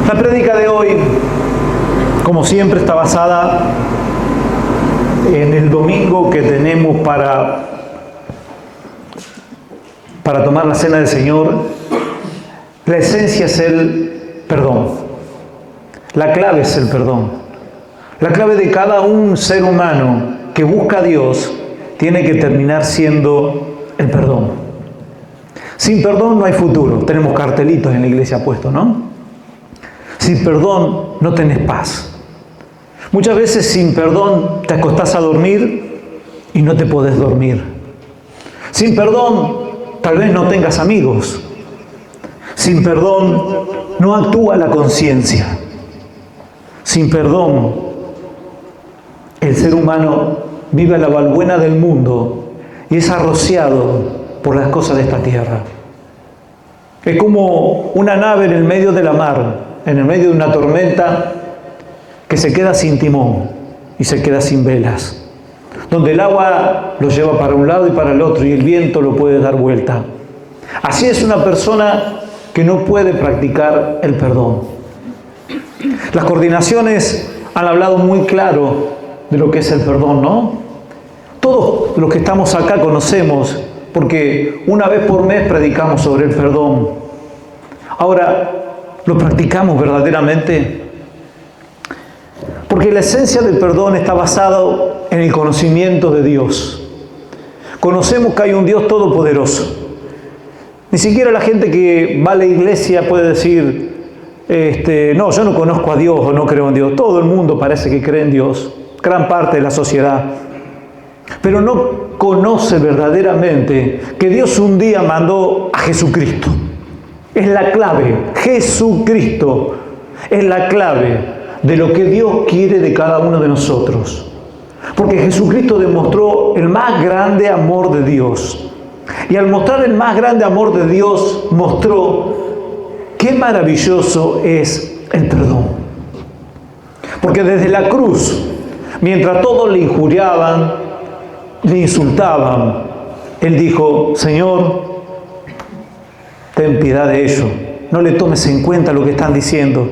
La prédica de hoy, como siempre, está basada en el domingo que tenemos para tomar la cena del Señor. La esencia es el perdón. La clave es el perdón. La clave de cada un ser humano que busca a Dios tiene que terminar siendo el perdón. Sin perdón no hay futuro. Tenemos cartelitos en la iglesia puestos, ¿no? Sin perdón no tenés paz. Muchas veces sin perdón te acostás a dormir y no te podés dormir. Sin perdón tal vez no tengas amigos. Sin perdón no actúa la conciencia. Sin perdón el ser humano vive a la balbuena del mundo y es arrociado por las cosas de esta tierra. Es como una nave en el medio de la mar, en el medio de una tormenta, que se queda sin timón y se queda sin velas, donde el agua lo lleva para un lado y para el otro y el viento lo puede dar vuelta. Así es una persona que no puede practicar el perdón. Las coordinaciones han hablado muy claro de lo que es el perdón, ¿no? Todos los que estamos acá conocemos, porque una vez por mes predicamos sobre el perdón. Ahora, ¿lo practicamos verdaderamente? Porque la esencia del perdón está basado en el conocimiento de Dios. Conocemos que hay un Dios todopoderoso. Ni siquiera la gente que va a la iglesia puede decir, no, yo no conozco a Dios o no creo en Dios. Todo el mundo parece que cree en Dios, gran parte de la sociedad. Pero no conoce verdaderamente que Dios un día mandó a Jesucristo. Es la clave. Jesucristo es la clave de lo que Dios quiere de cada uno de nosotros. Porque Jesucristo demostró el más grande amor de Dios. Y al mostrar el más grande amor de Dios, mostró qué maravilloso es el perdón. Porque desde la cruz, mientras todos le injuriaban, le insultaban, Él dijo, Señor, ten piedad de ellos. No le tomes en cuenta lo que están diciendo.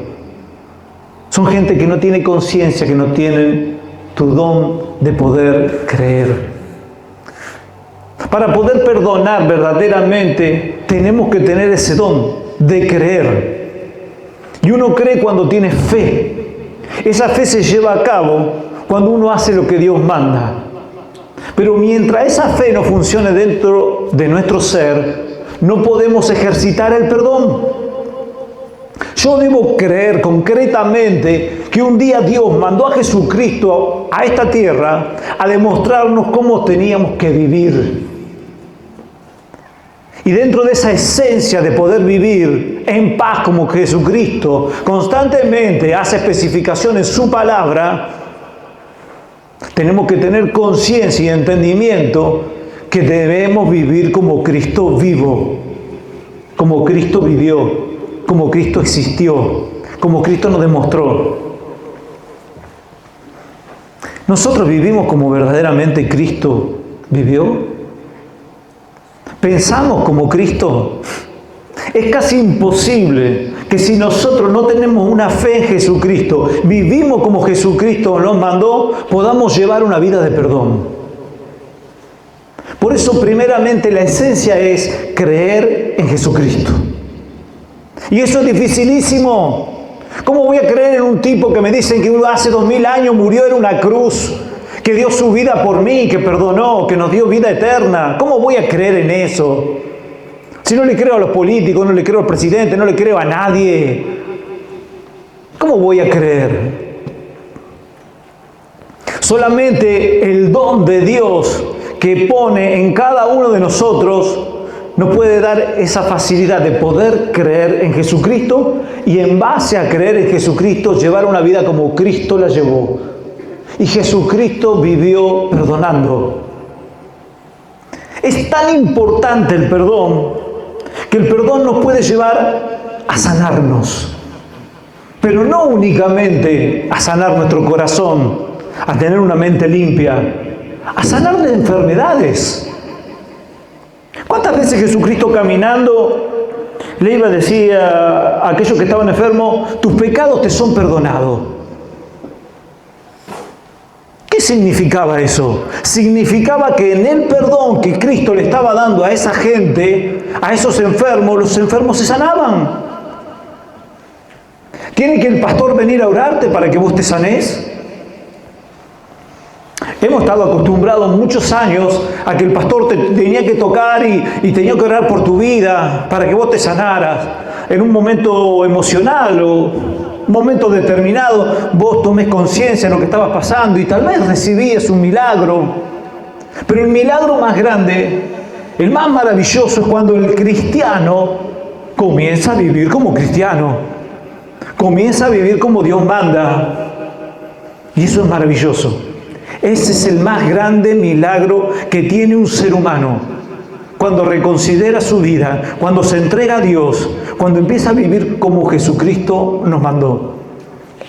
Son gente que no tiene conciencia, que no tienen tu don de poder creer. Para poder perdonar verdaderamente, tenemos que tener ese don de creer. Y uno cree cuando tiene fe. Esa fe se lleva a cabo cuando uno hace lo que Dios manda. Pero mientras esa fe no funcione dentro de nuestro ser, no podemos ejercitar el perdón. Yo debo creer concretamente que un día Dios mandó a Jesucristo a esta tierra a demostrarnos cómo teníamos que vivir. Y dentro de esa esencia de poder vivir en paz como Jesucristo constantemente hace especificación en su palabra, tenemos que tener conciencia y entendimiento que debemos vivir como Cristo vivo, como Cristo vivió, como Cristo existió, como Cristo nos demostró. ¿Nosotros vivimos como verdaderamente Cristo vivió? ¿Pensamos como Cristo? Es casi imposible que si nosotros no tenemos una fe en Jesucristo, vivimos como Jesucristo nos mandó, podamos llevar una vida de perdón. Por eso, primeramente, la esencia es creer en Jesucristo. Y eso es dificilísimo. ¿Cómo voy a creer en un tipo que me dicen que hace 2000 años murió en una cruz, que dio su vida por mí, que perdonó, que nos dio vida eterna? ¿Cómo voy a creer en eso? Si no le creo a los políticos, no le creo al presidente, no le creo a nadie, ¿cómo voy a creer? Solamente el don de Dios que pone en cada uno de nosotros nos puede dar esa facilidad de poder creer en Jesucristo y en base a creer en Jesucristo llevar una vida como Cristo la llevó. Y Jesucristo vivió perdonando. Es tan importante el perdón que el perdón nos puede llevar a sanarnos. Pero no únicamente a sanar nuestro corazón, a tener una mente limpia, a sanar de enfermedades. ¿Cuántas veces Jesucristo caminando le iba a decir a aquellos que estaban enfermos, tus pecados te son perdonados. ¿Qué significaba eso? Significaba que en el perdón que Cristo le estaba dando a esa gente, a esos enfermos, los enfermos se sanaban. ¿Tiene que el pastor venir a orarte para que vos te sanés? Hemos estado acostumbrados muchos años a que el pastor te tenía que tocar y tenía que orar por tu vida para que vos te sanaras. En un momento emocional o un momento determinado, vos tomes conciencia de lo que estaba pasando y tal vez recibías un milagro. Pero el milagro más grande, el más maravilloso, es cuando el cristiano comienza a vivir como cristiano. Comienza a vivir como Dios manda. Y eso es maravilloso. Ese es el más grande milagro que tiene un ser humano. Cuando reconsidera su vida, cuando se entrega a Dios, cuando empieza a vivir como Jesucristo nos mandó.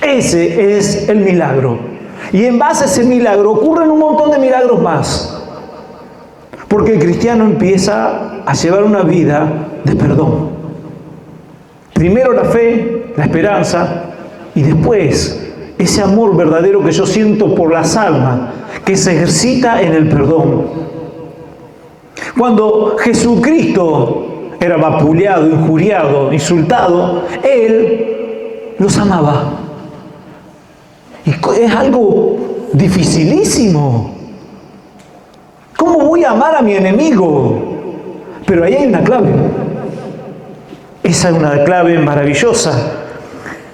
Ese es el milagro. Y en base a ese milagro ocurren un montón de milagros más. Porque el cristiano empieza a llevar una vida de perdón. Primero la fe, la esperanza, y después ese amor verdadero que yo siento por las almas, que se ejercita en el perdón. Cuando Jesucristo era vapuleado, injuriado, insultado, Él los amaba. Y es algo dificilísimo. ¿Cómo voy a amar a mi enemigo? Pero ahí hay una clave. Esa es una clave maravillosa,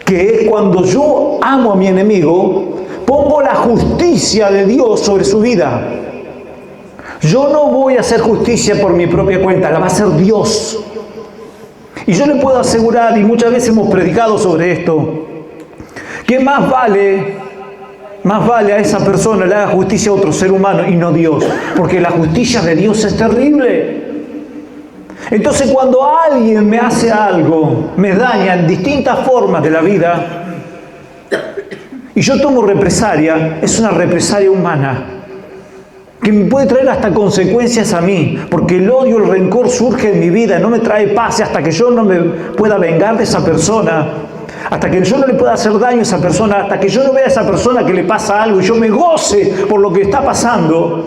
que es cuando yo amo a mi enemigo, pongo la justicia de Dios sobre su vida. Yo no voy a hacer justicia por mi propia cuenta, la va a hacer Dios. Y yo le puedo asegurar, y muchas veces hemos predicado sobre esto, que más vale a esa persona le haga justicia a otro ser humano y no Dios, porque la justicia de Dios es terrible. Entonces cuando alguien me hace algo, me daña en distintas formas de la vida, y yo tomo represalia, es una represalia humana, que me puede traer hasta consecuencias a mí, porque el odio, el rencor surge en mi vida, no me trae paz hasta que yo no me pueda vengar de esa persona, hasta que yo no le pueda hacer daño a esa persona, hasta que yo no vea a esa persona que le pasa algo y yo me goce por lo que está pasando,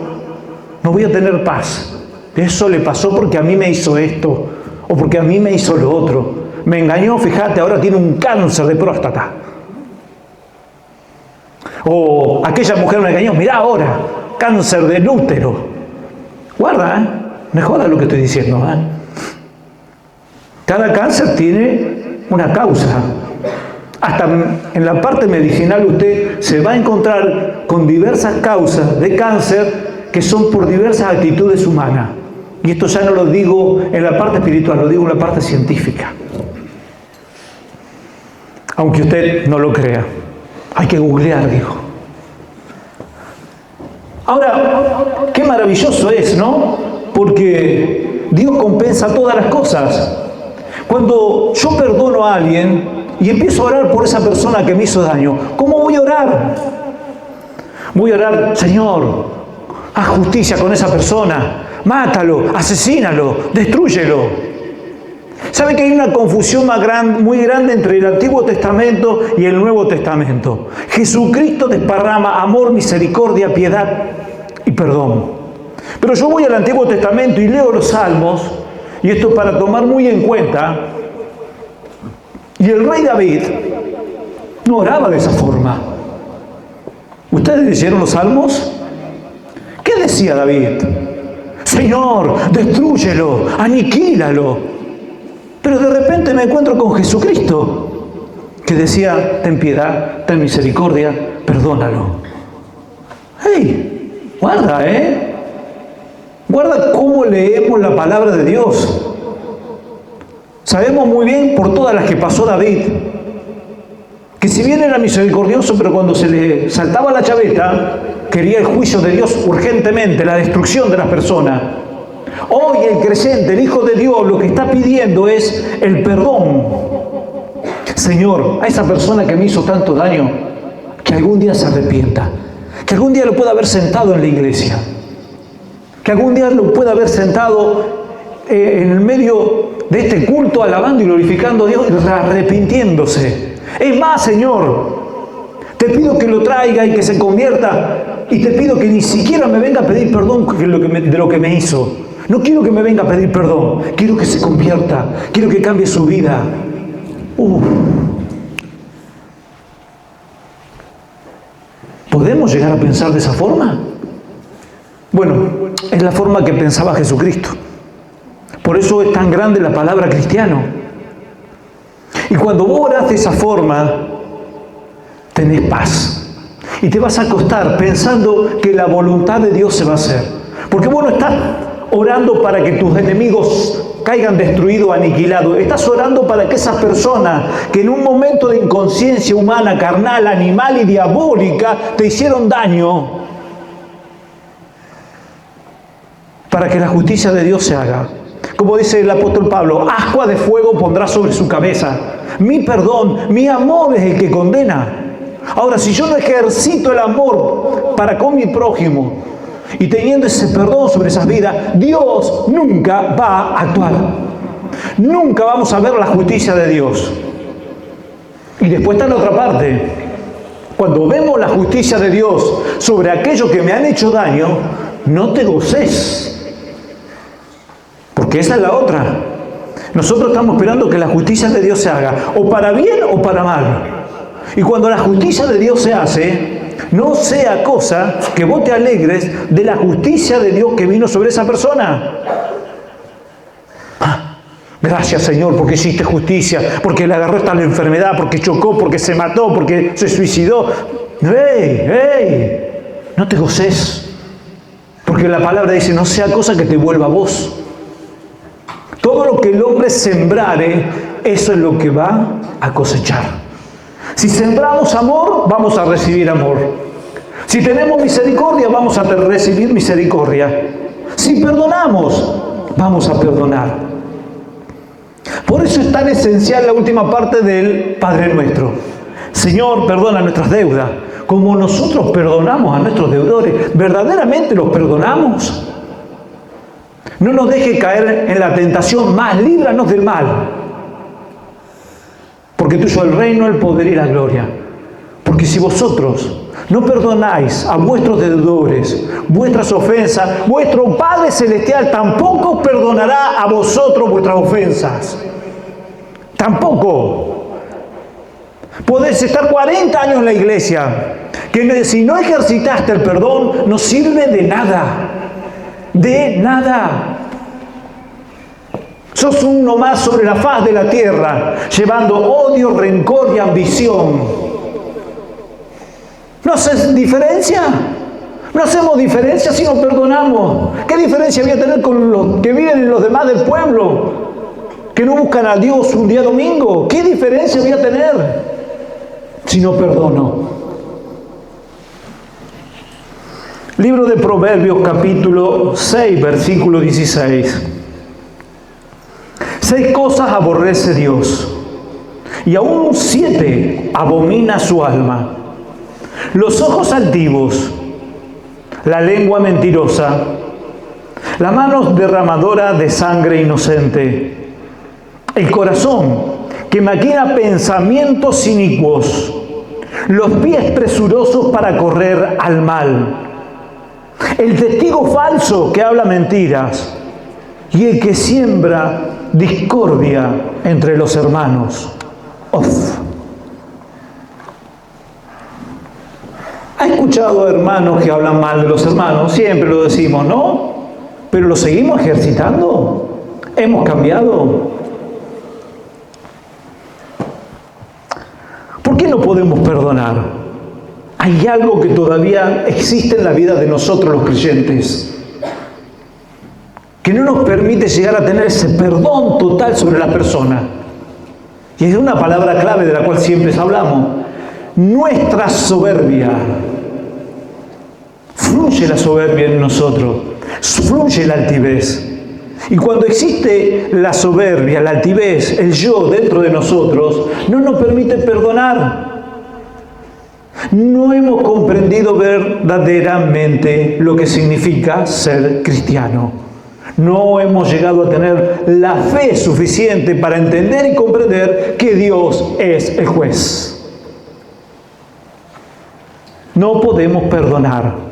no voy a tener paz. Eso le pasó porque a mí me hizo esto, o porque a mí me hizo lo otro. Me engañó, fíjate, ahora tiene un cáncer de próstata. O aquella mujer me engañó, mirá ahora, cáncer del útero. Guarda, me joda lo que estoy diciendo. Cada cáncer tiene una causa. Hasta en la parte medicinal usted se va a encontrar con diversas causas de cáncer que son por diversas actitudes humanas. Y esto ya no lo digo en la parte espiritual, lo digo en la parte científica. Aunque usted no lo crea. Hay que googlear, dijo. Ahora, qué maravilloso es, ¿no? Porque Dios compensa todas las cosas. Cuando yo perdono a alguien y empiezo a orar por esa persona que me hizo daño, ¿cómo voy a orar? Voy a orar, Señor, haz justicia con esa persona. Mátalo, asesínalo, destrúyelo. ¿Sabe que hay una confusión muy grande entre el Antiguo Testamento y el Nuevo Testamento? Jesucristo desparrama amor, misericordia, piedad y perdón. Pero yo voy al Antiguo Testamento y leo los Salmos, y esto es para tomar muy en cuenta, y el rey David no oraba de esa forma. ¿Ustedes leyeron los Salmos? ¿Qué decía David? Señor, destrúyelo, aniquílalo. Pero de repente me encuentro con Jesucristo, que decía, ten piedad, ten misericordia, perdónalo. ¡Hey! Guarda, Guarda cómo leemos la palabra de Dios. Sabemos muy bien por todas las que pasó David, que si bien era misericordioso, pero cuando se le saltaba la chaveta, quería el juicio de Dios urgentemente, la destrucción de las personas. Hoy el creyente, el Hijo de Dios, lo que está pidiendo es el perdón. Señor, a esa persona que me hizo tanto daño, que algún día se arrepienta, que algún día lo pueda haber sentado en la iglesia, que algún día lo pueda haber sentado en el medio de este culto alabando y glorificando a Dios, arrepintiéndose. Es más, Señor, te pido que lo traiga y que se convierta, y te pido que ni siquiera me venga a pedir perdón de lo que me hizo. No quiero que me venga a pedir perdón, quiero que se convierta, quiero que cambie su vida. ¿Podemos llegar a pensar de esa forma? Bueno, es la forma que pensaba Jesucristo. Por eso es tan grande la palabra cristiano. Y cuando vos orás de esa forma, tenés paz. Y te vas a acostar pensando que la voluntad de Dios se va a hacer. Porque vos no estás orando para que tus enemigos caigan destruidos, aniquilados. Estás orando para que esas personas que en un momento de inconsciencia humana, carnal, animal y diabólica te hicieron daño, para que la justicia de Dios se haga. Como dice el apóstol Pablo, ascua de fuego pondrá sobre su cabeza. Mi perdón, mi amor es el que condena. Ahora, si yo no ejercito el amor para con mi prójimo y teniendo ese perdón sobre esas vidas, Dios nunca va a actuar. Nunca vamos a ver la justicia de Dios. Y después está la otra parte. Cuando vemos la justicia de Dios sobre aquellos que me han hecho daño, no te goces. Porque esa es la otra. Nosotros estamos esperando que la justicia de Dios se haga, o para bien o para mal. Y cuando la justicia de Dios se hace, no sea cosa que vos te alegres de la justicia de Dios que vino sobre esa persona. Gracias, Señor, porque hiciste justicia, porque le agarró esta enfermedad, porque chocó, porque se mató, porque se suicidó. ¡Ey! No te goces. Porque la palabra dice, no sea cosa que te vuelva a vos. Todo lo que el hombre sembrare, eso es lo que va a cosechar. Si sembramos amor, vamos a recibir amor. Si tenemos misericordia, vamos a recibir misericordia. Si perdonamos, vamos a perdonar. Por eso es tan esencial la última parte del Padre Nuestro. Señor, perdona nuestras deudas, como nosotros perdonamos a nuestros deudores. ¿Verdaderamente los perdonamos? No nos deje caer en la tentación, más líbranos del mal. Porque tuyo es el reino, el poder y la gloria. Porque si vosotros no perdonáis a vuestros deudores, vuestras ofensas, vuestro Padre Celestial tampoco perdonará a vosotros vuestras ofensas. Tampoco. Podés estar 40 años en la iglesia, que si no ejercitaste el perdón, no sirve de nada. De nada. Sos uno más sobre la faz de la tierra, llevando odio, rencor y ambición. ¿No haces diferencia? No hacemos diferencia si no perdonamos. ¿Qué diferencia voy a tener con los que viven en los demás del pueblo? Que no buscan a Dios un día domingo. ¿Qué diferencia voy a tener si no perdono? Libro de Proverbios, capítulo 6, versículo 16. 6 cosas aborrece Dios, y aún 7 abomina su alma: los ojos altivos, la lengua mentirosa, la mano derramadora de sangre inocente, el corazón que maquina pensamientos inicuos, los pies presurosos para correr al mal, el testigo falso que habla mentiras, y el que siembra discordia entre los hermanos. ¿Ha escuchado hermanos que hablan mal de los hermanos? Siempre lo decimos, ¿no? Pero ¿lo seguimos ejercitando? ¿Hemos cambiado? ¿Por qué no podemos perdonar? Hay algo que todavía existe en la vida de nosotros los creyentes, que no nos permite llegar a tener ese perdón total sobre la persona. Y es una palabra clave de la cual siempre hablamos: nuestra soberbia. Fluye la soberbia en nosotros, fluye la altivez. Y cuando existe la soberbia, la altivez, el yo dentro de nosotros, no nos permite perdonar. No hemos comprendido verdaderamente lo que significa ser cristiano. No hemos llegado a tener la fe suficiente para entender y comprender que Dios es el juez. No podemos perdonar.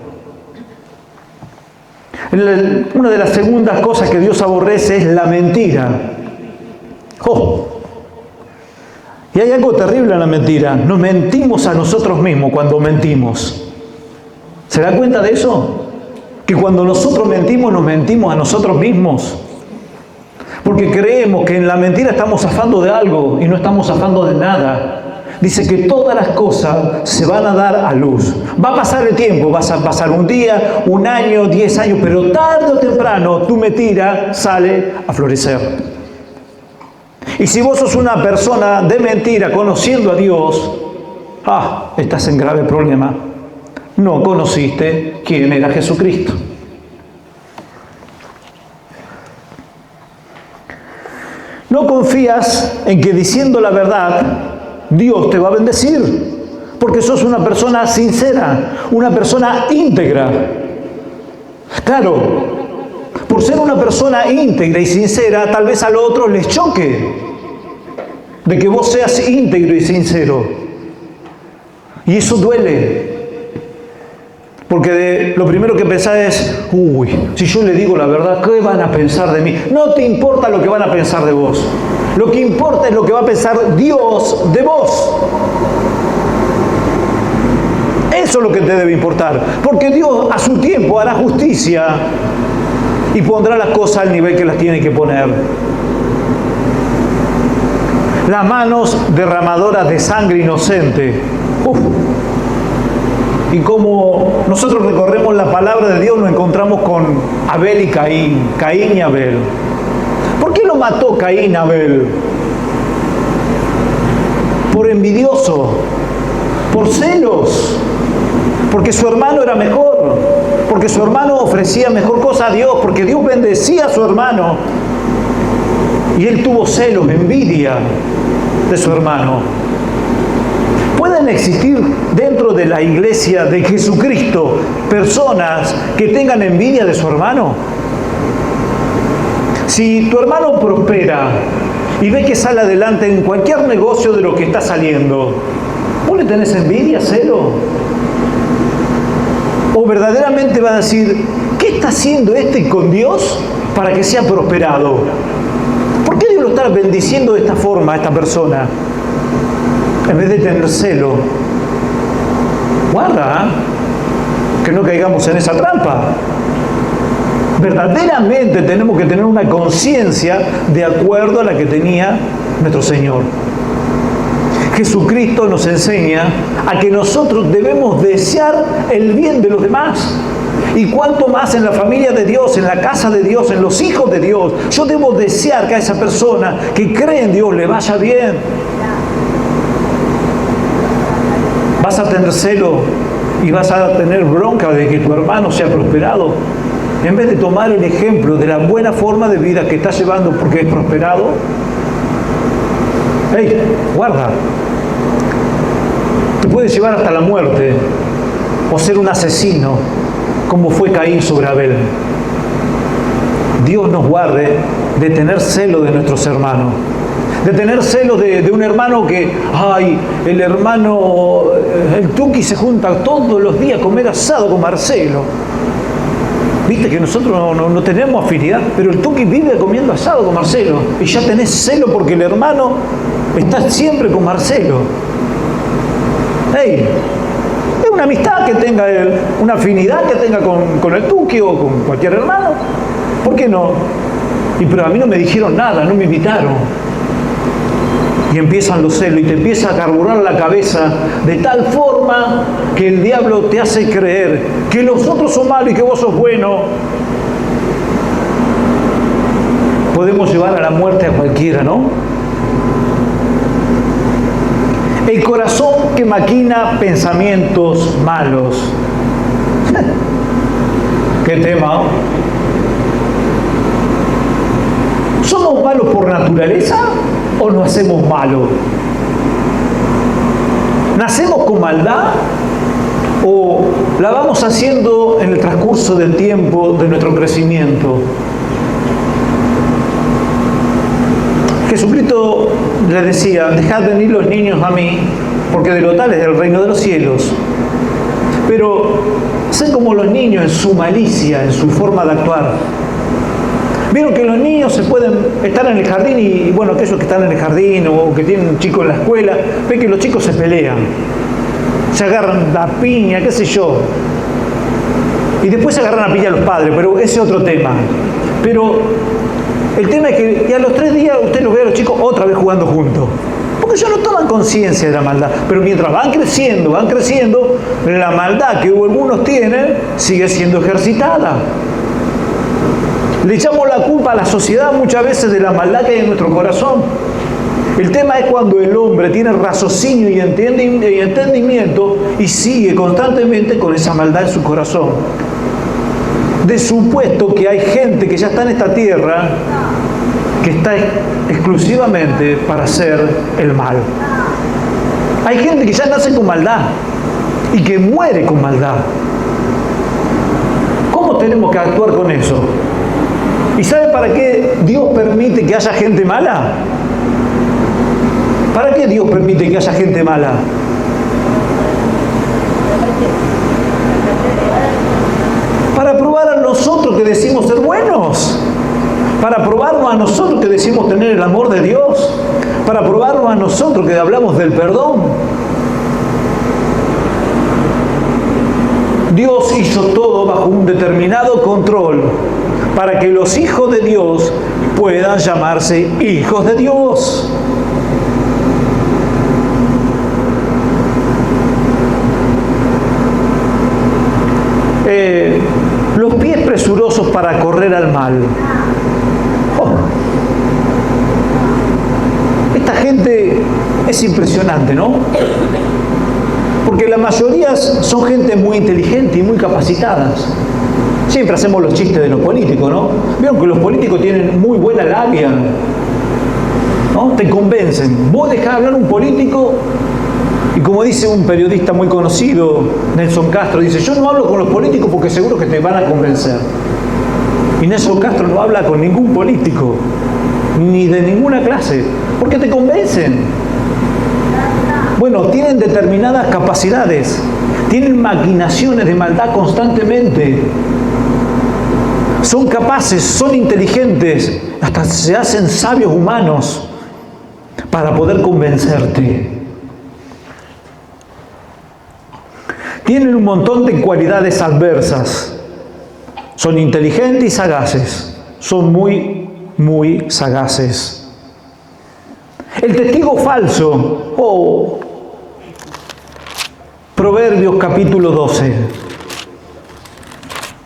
Una de las segundas cosas que Dios aborrece es la mentira. ¡Oh! Y hay algo terrible en la mentira. Nos mentimos a nosotros mismos cuando mentimos. ¿Se da cuenta de eso? Que cuando nosotros mentimos, nos mentimos a nosotros mismos. Porque creemos que en la mentira estamos zafando de algo y no estamos zafando de nada. Dice que todas las cosas se van a dar a luz. Va a pasar el tiempo, vas a pasar un día, un año, 10 años, pero tarde o temprano tu mentira sale a florecer. Y si vos sos una persona de mentira conociendo a Dios, estás en grave problema. No conociste quién era Jesucristo. No confías en que diciendo la verdad, Dios te va a bendecir. Porque sos una persona sincera, una persona íntegra. Claro, por ser una persona íntegra y sincera, tal vez a los otros les choque de que vos seas íntegro y sincero. Y eso duele. Porque lo primero que pensás es, si yo le digo la verdad, ¿qué van a pensar de mí? No te importa lo que van a pensar de vos. Lo que importa es lo que va a pensar Dios de vos. Eso es lo que te debe importar. Porque Dios a su tiempo hará justicia y pondrá las cosas al nivel que las tiene que poner. Las manos derramadoras de sangre inocente. Y como nosotros recorremos la palabra de Dios, nos encontramos con Abel y Caín, Caín y Abel. ¿Por qué lo mató Caín a Abel? Por envidioso, por celos, porque su hermano era mejor, porque su hermano ofrecía mejor cosa a Dios, porque Dios bendecía a su hermano. Y él tuvo celos, envidia de su hermano. ¿Pueden existir dentro de la iglesia de Jesucristo personas que tengan envidia de su hermano? Si tu hermano prospera y ve que sale adelante en cualquier negocio de lo que está saliendo, ¿vos le tenés envidia, celo? ¿O verdaderamente va a decir, ¿qué está haciendo este con Dios para que sea prosperado? ¿Por qué Dios lo está bendiciendo de esta forma a esta persona? En vez de tener celo. Guarda, que no caigamos en esa trampa. Verdaderamente tenemos que tener una conciencia de acuerdo a la que tenía nuestro Señor. Jesucristo nos enseña a que nosotros debemos desear el bien de los demás. Y cuanto más en la familia de Dios, en la casa de Dios, en los hijos de Dios, yo debo desear que a esa persona que cree en Dios le vaya bien. Vas a tener celo y vas a tener bronca de que tu hermano sea prosperado. En vez de tomar el ejemplo de la buena forma de vida que está llevando porque es prosperado, guarda. Te puede llevar hasta la muerte o ser un asesino, como fue Caín sobre Abel. Dios nos guarde de tener celo de nuestros hermanos. De tener celos de un hermano que, el hermano, el Tuki se junta todos los días a comer asado con Marcelo. Viste que nosotros no tenemos afinidad, pero el Tuki vive comiendo asado con Marcelo. Y ya tenés celo porque el hermano está siempre con Marcelo. Es una amistad que tenga él, una afinidad que tenga con el Tuki o con cualquier hermano. ¿Por qué no? Pero a mí no me dijeron nada, no me invitaron. Y empiezan los celos y te empieza a carburar la cabeza de tal forma que el diablo te hace creer que los otros son malos y que vos sos bueno. Podemos llevar a la muerte a cualquiera, ¿no? El corazón que maquina pensamientos malos. ¿Qué tema? ¿Somos malos por naturaleza o nos hacemos malos? ¿Nacemos con maldad o la vamos haciendo en el transcurso del tiempo de nuestro crecimiento? Jesucristo le decía, dejad venir los niños a mí, porque de lo tal es el reino de los cielos. Pero sé como los niños en su malicia, en su forma de actuar. Vieron que los niños se pueden estar en el jardín y bueno, aquellos que están en el jardín o que tienen un chico en la escuela, ven que los chicos se pelean, se agarran la piña, qué sé yo. Y después se agarran a piña a los padres, pero ese es otro tema. Pero el tema es que a los 3 días usted los ve a los chicos otra vez jugando juntos. Porque ellos no toman conciencia de la maldad. Pero mientras van creciendo, la maldad que algunos tienen sigue siendo ejercitada. Le echamos la culpa a la sociedad muchas veces de la maldad que hay en nuestro corazón. El tema es cuando el hombre tiene raciocinio y entendimiento y sigue constantemente con esa maldad en su corazón. De supuesto que hay gente que ya está en esta tierra que está exclusivamente para hacer el mal. Hay gente que ya nace con maldad y que muere con maldad. ¿Cómo tenemos que actuar con eso? ¿Y sabe para qué Dios permite que haya gente mala? ¿Para qué Dios permite que haya gente mala? Para probar a nosotros que decimos ser buenos. Para probarnos a nosotros que decimos tener el amor de Dios. Para probarnos a nosotros que hablamos del perdón. Dios hizo todo bajo un determinado control para que los hijos de Dios puedan llamarse hijos de Dios. Los pies presurosos para correr al mal. Esta gente es impresionante, ¿no? Porque la mayoría son gente muy inteligente y muy capacitadas. Siempre hacemos los chistes de los políticos, ¿no? Vieron que los políticos tienen muy buena labia, ¿no? Te convencen. Vos dejás hablar un político y como dice un periodista muy conocido, Nelson Castro, dice, yo no hablo con los políticos porque seguro que te van a convencer. Y Nelson Castro no habla con ningún político, ni de ninguna clase, porque te convencen. Bueno, tienen determinadas capacidades, tienen maquinaciones de maldad constantemente. Son capaces, son inteligentes, hasta se hacen sabios humanos para poder convencerte. Tienen un montón de cualidades adversas. Son inteligentes y sagaces. Son muy sagaces. El testigo falso. Proverbios capítulo 12.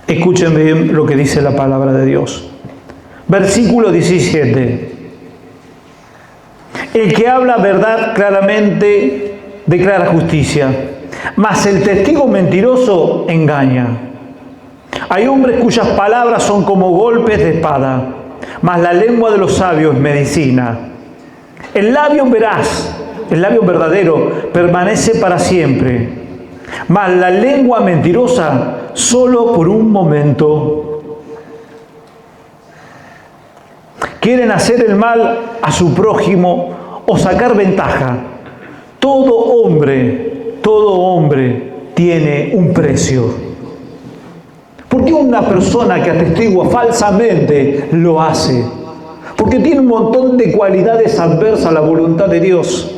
Escuchen bien lo que dice la palabra de Dios. Versículo 17. El que habla verdad claramente declara justicia, mas el testigo mentiroso engaña. Hay hombres cuyas palabras son como golpes de espada, mas la lengua de los sabios es medicina. El labio veraz, el labio verdadero, permanece para siempre, mas la lengua mentirosa solo por un momento. Quieren hacer el mal a su prójimo o sacar ventaja. Todo hombre tiene un precio. ¿Por qué una persona que atestigua falsamente lo hace? Porque tiene un montón de cualidades adversas a la voluntad de Dios.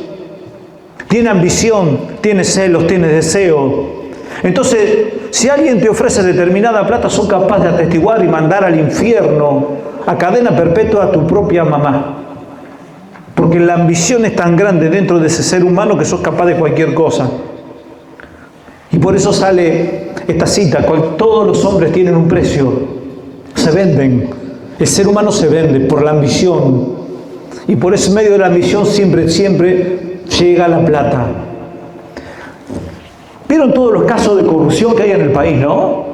Tiene ambición, tiene celos, tiene deseo. Entonces, si alguien te ofrece determinada plata, sos capaz de atestiguar y mandar al infierno, a cadena perpetua, a tu propia mamá. Porque la ambición es tan grande dentro de ese ser humano que sos capaz de cualquier cosa. Y por eso sale esta cita, todos los hombres tienen un precio, se venden. El ser humano se vende por la ambición. Y por ese medio de la ambición siempre llega la plata. ¿Vieron todos los casos de corrupción que hay en el país, no?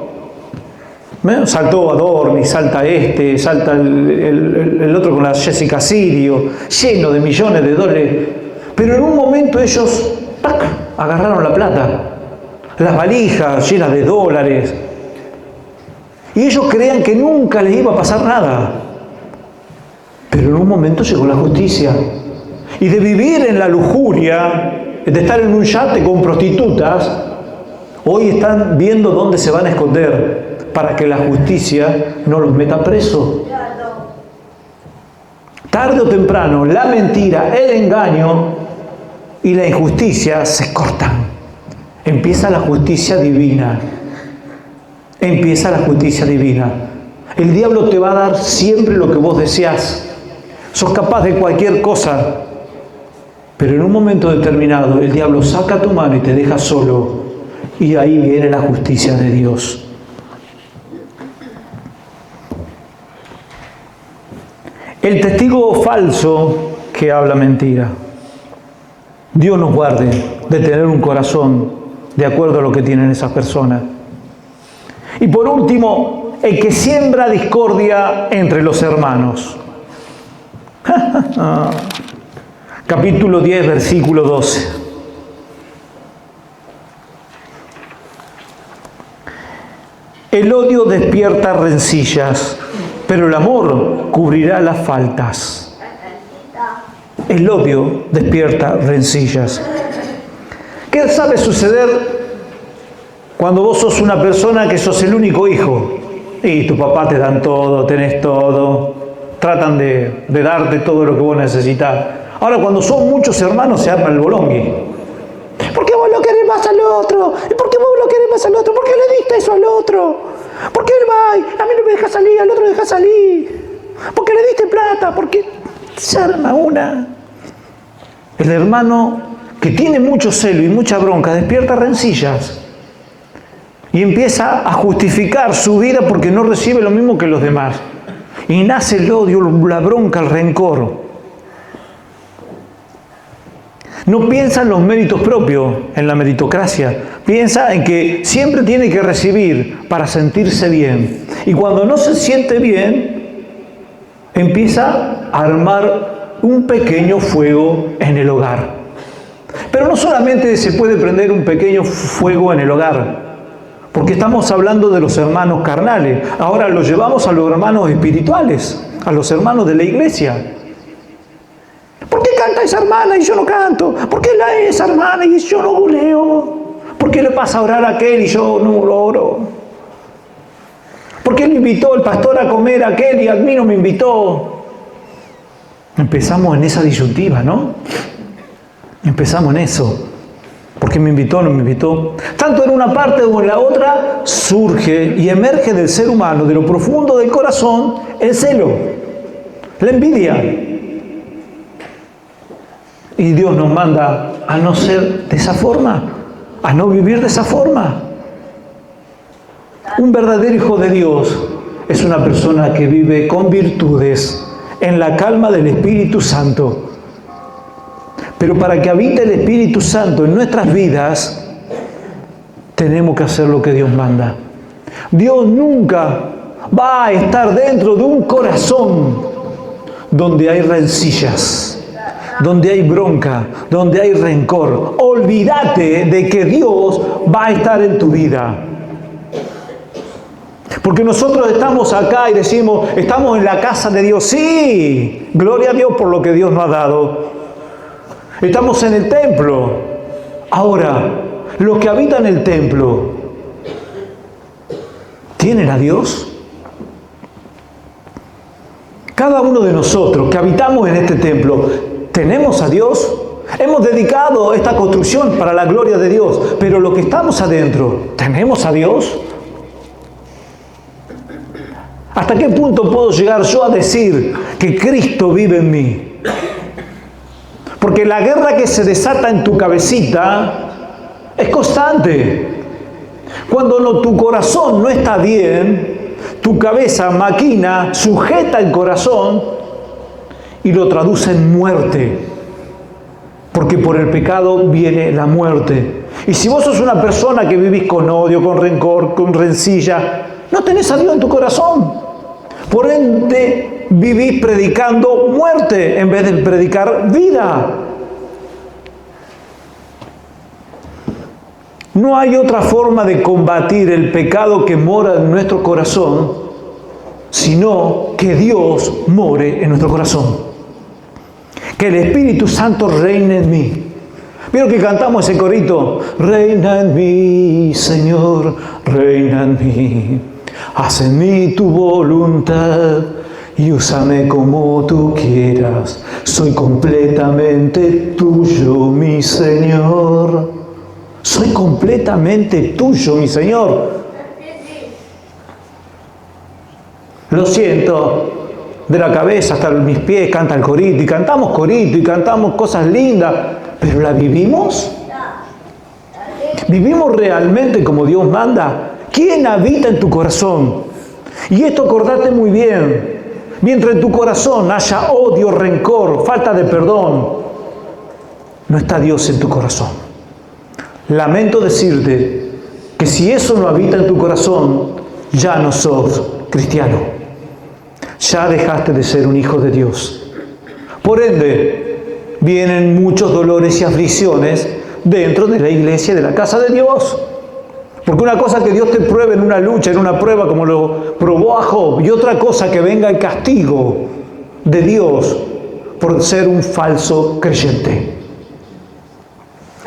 Saltó Adorni, salta salta el otro con la Jessica Sirio, lleno de millones de dólares. Pero en un momento ellos, ¡pac!, agarraron la plata. Las valijas llenas de dólares. Y ellos creían que nunca les iba a pasar nada. Pero en un momento llegó la justicia. Y de vivir en la lujuria, de estar en un yate con prostitutas, hoy están viendo dónde se van a esconder para que la justicia no los meta presos. Tarde o temprano, la mentira, el engaño y la injusticia se cortan. Empieza la justicia divina. Empieza la justicia divina. El diablo te va a dar siempre lo que vos deseás. Sos capaz de cualquier cosa. Pero en un momento determinado, el diablo saca tu mano y te deja solo. Y ahí viene la justicia de Dios. El testigo falso que habla mentira. Dios nos guarde de tener un corazón de acuerdo a lo que tienen esas personas. Y por último, el que siembra discordia entre los hermanos. Capítulo 10, versículo 12. El odio despierta rencillas, pero el amor cubrirá las faltas. El odio despierta rencillas. ¿Qué sabe suceder cuando vos sos una persona que sos el único hijo? Y tu papá te dan todo, tenés todo, tratan de darte todo lo que vos necesitas. Ahora, cuando son muchos hermanos, se arma el bolongui. ¿Por qué vos lo querés más al otro? ¿Y por qué vos lo querés más al otro? ¿Por qué le diste eso al otro? ¿Por qué él va? A mí no me deja salir, al otro me deja salir. ¿Por qué le diste plata? ¿Por qué se arma una? El hermano que tiene mucho celo y mucha bronca despierta rencillas y empieza a justificar su vida porque no recibe lo mismo que los demás. Y nace el odio, la bronca, el rencor. No piensa en los méritos propios, en la meritocracia. Piensa en que siempre tiene que recibir para sentirse bien. Y cuando no se siente bien, empieza a armar un pequeño fuego en el hogar. Pero no solamente se puede prender un pequeño fuego en el hogar, porque estamos hablando de los hermanos carnales. Ahora lo llevamos a los hermanos espirituales, a los hermanos de la iglesia. ¿Por qué canta esa hermana y yo no canto? ¿Por qué lee esa hermana y yo no leo? ¿Por qué le pasa a orar a aquel y yo no lo oro? ¿Por qué le invitó el pastor a comer a aquel y a mí no me invitó? Empezamos en esa disyuntiva, ¿no? Empezamos en eso. ¿Por qué me invitó o no me invitó? Tanto en una parte como en la otra surge y emerge del ser humano, de lo profundo del corazón, el celo, la envidia. Y Dios nos manda a no ser de esa forma, a no vivir de esa forma. Un verdadero hijo de Dios es una persona que vive con virtudes, en la calma del Espíritu Santo. Pero para que habite el Espíritu Santo en nuestras vidas, tenemos que hacer lo que Dios manda. Dios nunca va a estar dentro de un corazón donde hay rencillas, donde hay bronca, donde hay rencor. Olvídate de que Dios va a estar en tu vida. Porque nosotros estamos acá y decimos, estamos en la casa de Dios. Sí, gloria a Dios por lo que Dios nos ha dado. Estamos en el templo. Ahora, los que habitan el templo, ¿tienen a Dios? Cada uno de nosotros que habitamos en este templo, ¿tenemos a Dios? Hemos dedicado esta construcción para la gloria de Dios, pero los que estamos adentro, ¿tenemos a Dios? ¿Hasta qué punto puedo llegar yo a decir que Cristo vive en mí? Porque la guerra que se desata en tu cabecita es constante. Cuando tu corazón no está bien, tu cabeza maquina, sujeta el corazón y lo traduce en muerte. Porque por el pecado viene la muerte. Y si vos sos una persona que vivís con odio, con rencor, con rencilla, no tenés a Dios en tu corazón. Por ende, vivís predicando muerte en vez de predicar vida. No hay otra forma de combatir el pecado que mora en nuestro corazón sino que Dios more en nuestro corazón. Que el Espíritu Santo reine en mí. ¿Vieron que cantamos ese corito? Reina en mí, Señor, reina en mí. Haz en mí tu voluntad y úsame como tú quieras. Soy completamente tuyo, mi Señor. Soy completamente tuyo, mi Señor. Lo siento, de la cabeza hasta mis pies canta el corito, y cantamos corito, y cantamos cosas lindas, pero ¿la vivimos? ¿Vivimos realmente como Dios manda? ¿Quién habita en tu corazón? Y esto acordate muy bien. Mientras en tu corazón haya odio, rencor, falta de perdón, no está Dios en tu corazón. Lamento decirte que si eso no habita en tu corazón, ya no sos cristiano. Ya dejaste de ser un hijo de Dios. Por ende, vienen muchos dolores y aflicciones dentro de la iglesia, de la casa de Dios. Porque una cosa que Dios te pruebe en una lucha, en una prueba, como lo probó a Job, y otra cosa que venga el castigo de Dios por ser un falso creyente.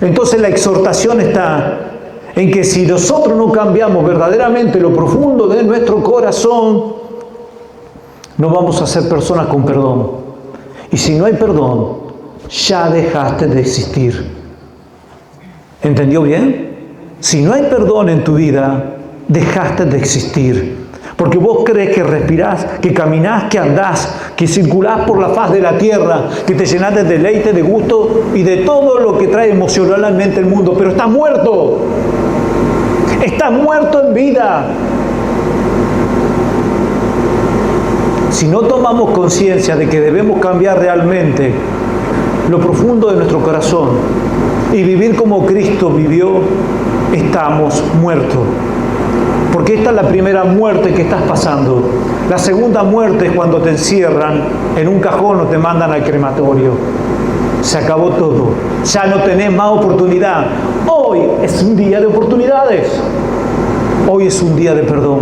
Entonces la exhortación está en que si nosotros no cambiamos verdaderamente lo profundo de nuestro corazón, no vamos a ser personas con perdón. Y si no hay perdón, ya dejaste de existir. ¿Entendió bien? Si no hay perdón en tu vida, dejaste de existir. Porque vos crees que respirás, que caminás, que andás, que circulás por la faz de la tierra, que te llenás de deleite, de gusto y de todo lo que trae emocionalmente el mundo. Pero estás muerto. Estás muerto en vida. Si no tomamos conciencia de que debemos cambiar realmente lo profundo de nuestro corazón y vivir como Cristo vivió, estamos muertos. Porque esta es la primera muerte que estás pasando. La segunda muerte es cuando te encierran en un cajón o te mandan al crematorio. Se acabó todo. Ya no tenés más oportunidad. Hoy es un día de oportunidades. Hoy es un día de perdón.